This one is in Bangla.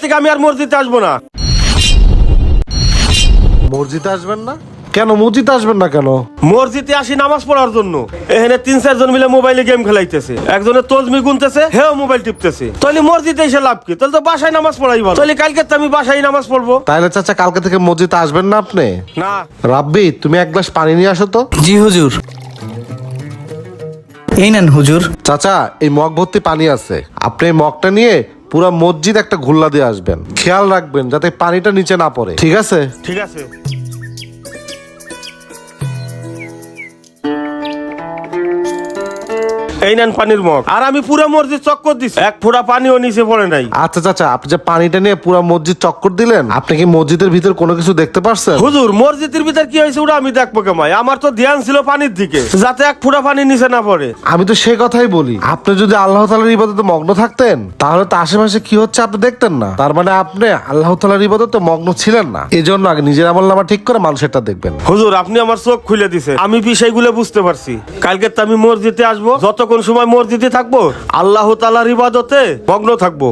থেকে আমি আর মসজিদে আসবো না। মসজিদে আসবেন না কেন? মসজিদে আসবেন না কেন? মসজিদে আসি নামাজ পড়ার জন্য। এখানে 3-4 জন মিলে মোবাইলে গেম খেলাইতেছে, একজনের তসবি গুনতেছে, হেও মোবাইল টিপতেছে। তাহলে মসজিদে এসে লাভ কি? তাহলে তো বাসায় নামাজ পড়াই ভালো। তাহলে কালকে তো আমি বাসায় নামাজ পড়বো। তাহলে চাচা কালকে থেকে মসজিদে আসবেন না আপনি? না। রাব্বি, তুমি এক গ্লাস পানি নিয়ে আসো তো। জি হুজুর। এই নেন হুজুর। চাচা, এই মগ ভর্তি পানি আছে, আপনি এই মগটা নিয়ে পুরো মসজিদ একটা ঘুল্লা দিয়ে আসবেন। খেয়াল রাখবেন যাতে পানিটা নিচে না পড়ে, ঠিক আছে? ঠিক আছে। এই নেন পানির মগ। আর আমি পুরো মসজিদ চক্কর দিছি, এক ফোঁটা পানিও নিচে পড়ে নাই। আচ্ছা চাচা, আপনি যে পানিটা নিয়ে পুরো মসজিদ চক্কর দিলেন, আপনি কি মসজিদের ভিতর কোনো কিছু দেখতে পারছেন? হুজুর, মসজিদের ভিতর কি হয়েছে ওটা আমি দেখবো কেমাই? আমার তো ধ্যান ছিল পানির দিকে, যাতে এক ফোঁটা পানি নিচে না পড়ে। আমি তো সে কথাই বলি, আপনি যদি আল্লাহ তাআলার ইবাদতে মগ্ন থাকতেন তাহলে তো আশেপাশে কি হচ্ছে আপনি দেখতেন না। তার মানে আপনি আল্লাহ তাআলার ইবাদতে মগ্ন ছিলেন না। এই জন্য আগে নিজের আমলনামা ঠিক করে মানুষেরটা দেখবেন। হুজুর, আপনি আমার চোখ খুলে দিছে, আমি বিষয়গুলো বুঝতে পারছি। কালকে তো আমি মসজিদে আসবো, যতক্ষণ সময় মসজিদে থাকবো আল্লাহ তাআলার ইবাদতে মগ্ন থাকবো।